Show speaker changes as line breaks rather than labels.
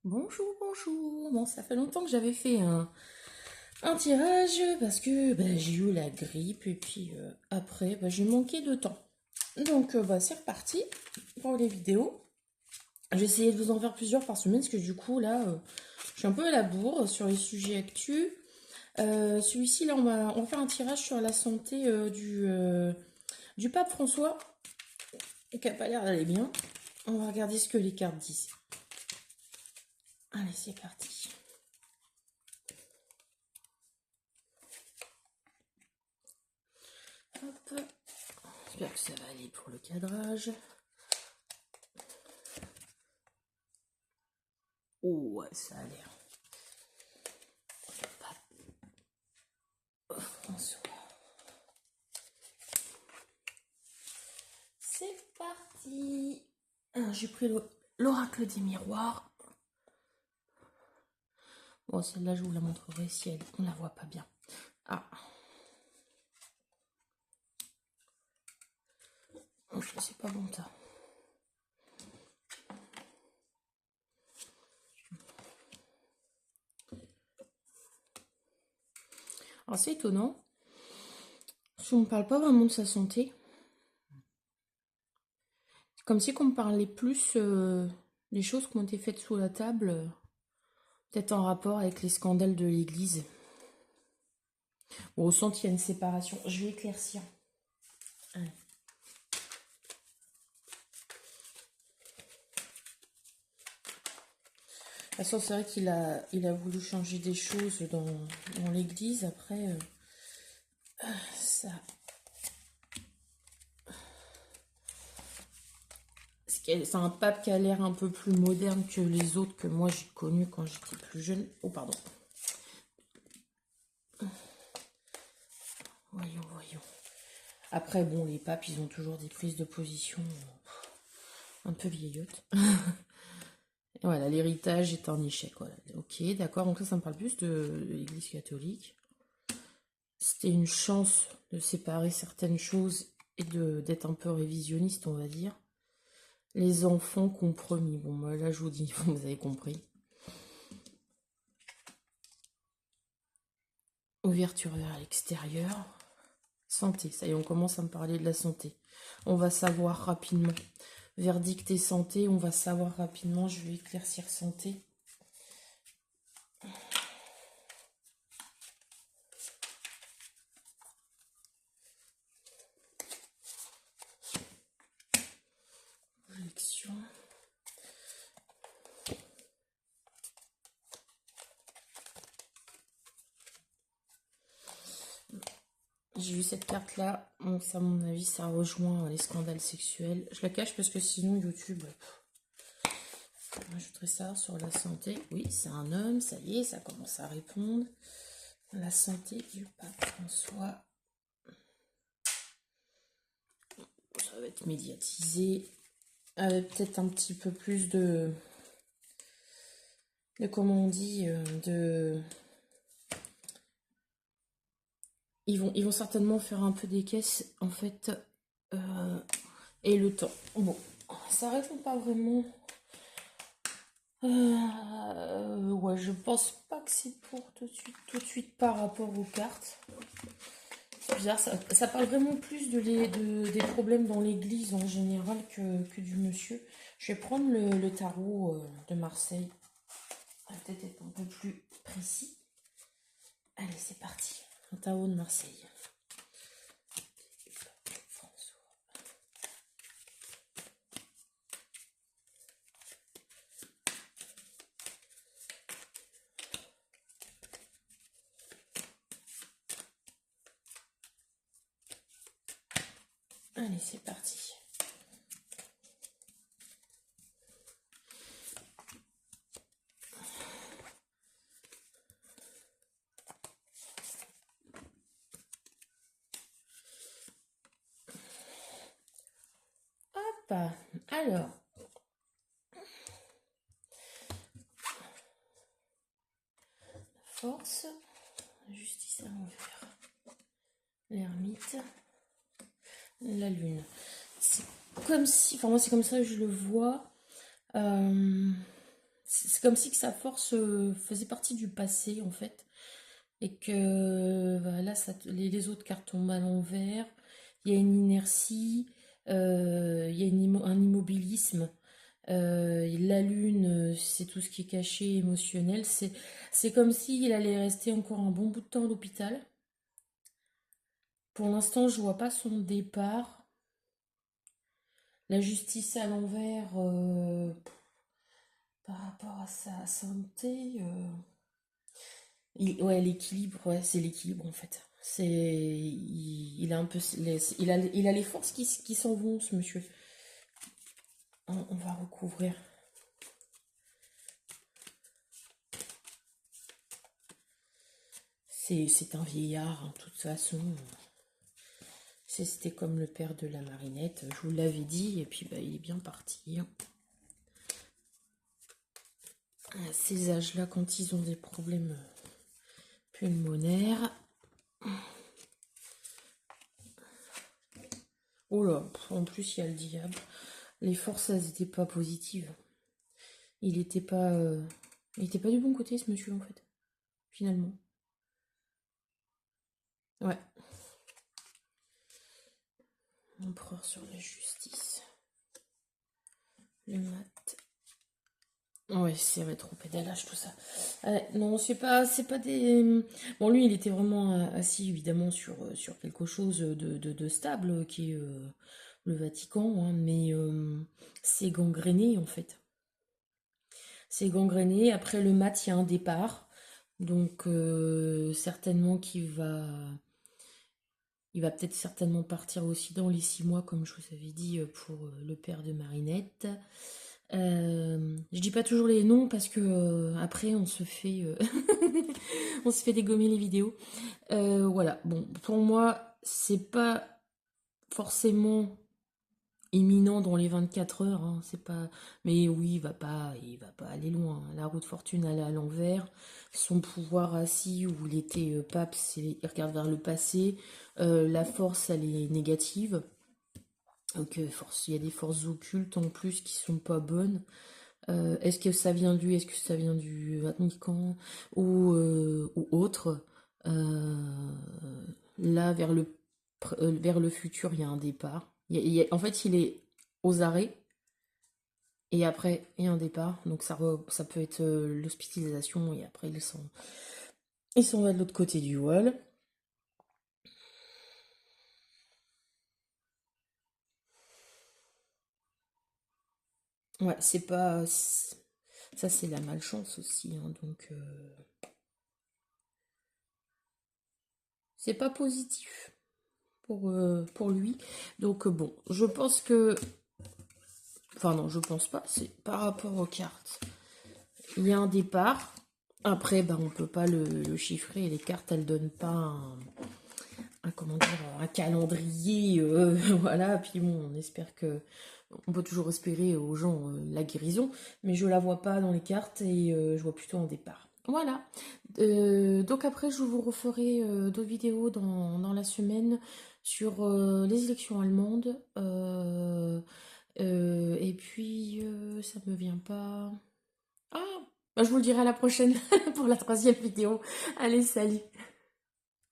Bonjour, bonjour. Bon, ça fait longtemps que j'avais fait un tirage parce que j'ai eu la grippe et puis après j'ai manqué de temps. Donc c'est reparti pour les vidéos. J'ai essayé de vous en faire plusieurs par semaine parce que du coup là je suis un peu à la bourre sur les sujets actus. Celui-ci là on va faire un tirage sur la santé du pape François qui a pas l'air d'aller bien. On va regarder ce que les cartes disent. Allez, c'est parti. Hop. J'espère que ça va aller pour le cadrage. Oh, ouais, ça a l'air. François. C'est parti. Alors, j'ai pris l'oracle des miroirs. Bon, celle-là, je vous la montrerai si on la voit pas bien. Ah. Oh, c'est pas bon, ça. Alors, c'est étonnant. Si on ne parle pas vraiment de sa santé, c'est comme si on me parlait plus des choses qui ont été faites sous la table, peut-être en rapport avec les scandales de l'Église. Bon, au centre, il y a une séparation. Je vais éclaircir. Allez. De toute façon, c'est vrai qu'il a voulu changer des choses dans l'église. Après, ça. C'est un pape qui a l'air un peu plus moderne que les autres que moi j'ai connus quand j'étais plus jeune. Oh, pardon. Voyons, voyons. Après, bon, les papes, ils ont toujours des prises de position un peu vieillottes. Et voilà, l'héritage est un échec. Voilà. Ok, d'accord. Donc ça me parle plus de l'église catholique. C'était une chance de séparer certaines choses et d'être un peu révisionniste, on va dire. Les enfants compromis. Bon, moi, là, je vous dis, vous avez compris. Ouverture vers l'extérieur. Santé, ça y est, on commence à me parler de la santé. On va savoir rapidement. Verdict et santé, on va savoir rapidement. Je vais éclaircir santé. Projection. J'ai vu cette carte-là. Bon, ça, à mon avis, ça rejoint les scandales sexuels. Je la cache parce que sinon, YouTube... Je voudrais ça sur la santé. Oui, c'est un homme, ça y est, ça commence à répondre. La santé du pape François. Ça va être médiatisé. Avec peut-être un petit peu plus de comment on dit, ils vont certainement faire un peu des caisses, en fait, et le temps. Bon, ça répond pas vraiment. Ouais, je pense pas que c'est pour tout de suite par rapport aux cartes. C'est bizarre, ça parle vraiment plus des problèmes dans l'église en général que du monsieur. Je vais prendre le tarot de Marseille. Ça va peut-être être un peu plus précis. Allez, c'est parti. Un tarot de Marseille. François. Allez, c'est parti. Hop. Alors. Force. Justice à l'envers. L'ermite. La lune. C'est comme si... Enfin, moi, c'est comme ça que je le vois. c'est comme si que sa force faisait partie du passé, en fait. Et que voilà, les autres cartes tombent à l'envers. Il y a une inertie, il y a un immobilisme. La lune, c'est tout ce qui est caché, émotionnel. C'est comme s'il allait rester encore un bon bout de temps à l'hôpital. Pour l'instant, je vois pas son départ. La justice à l'envers, par rapport à sa santé. Ouais, l'équilibre, ouais, c'est l'équilibre en fait. Il a un peu, il a les forces qui s'en vont, ce monsieur. On va recouvrir. C'est un vieillard, hein, de toute façon. C'était comme le père de la Marinette, je vous l'avais dit, et puis bah, il est bien parti. À ces âges-là, quand ils ont des problèmes pulmonaires. Oh là, en plus il y a le diable. Les forces, elles n'étaient pas positives. Il était pas, il était pas du bon côté, ce monsieur, en fait, finalement. Ouais. Empereur sur la justice. Le mat. Ouais, c'est rétro-pédalage, tout ça. Non, c'est pas des. Bon, lui, il était vraiment assis, évidemment, sur quelque chose de stable, qui est le Vatican, hein, mais c'est gangréné, en fait. C'est gangréné. Après le mat, il y a un départ. Donc, certainement il va peut-être certainement partir aussi dans les 6 mois, comme je vous avais dit, pour le père de Marinette. Je dis pas toujours les noms parce que après on se fait on se fait dégommer les vidéos. Voilà. Bon, pour moi, c'est pas forcément imminent dans les 24 heures, hein, c'est pas. Mais oui, il va pas aller loin. La roue de fortune, elle est à l'envers. Son pouvoir assis où il était pape, il regarde vers le passé. La force, elle est négative. Donc, il y a des forces occultes en plus qui sont pas bonnes. Est-ce que ça vient de lui, est-ce que ça vient du Vatican ou autre? Euh, Là, vers le futur, il y a un départ. En fait, il est aux arrêts et après, il y a un départ. Donc, ça peut être l'hospitalisation et après, ils s'en va de l'autre côté du wall. Ouais, c'est pas. Ça, c'est la malchance aussi, hein, donc, c'est pas positif pour lui. Donc, bon, je pense que. Enfin, non, je pense pas. C'est par rapport aux cartes. Il y a un départ. Après, bah, on peut pas le chiffrer. Les cartes, elles donnent pas comment dire, un calendrier. Voilà. Puis bon, on espère que. On peut toujours espérer aux gens la guérison. Mais je la vois pas dans les cartes et je vois plutôt un départ. Voilà. Donc après, je vous referai d'autres vidéos dans la semaine sur les élections allemandes. Et puis, ça me vient pas. Ah, bah, je vous le dirai à la prochaine pour la troisième vidéo. Allez, salut!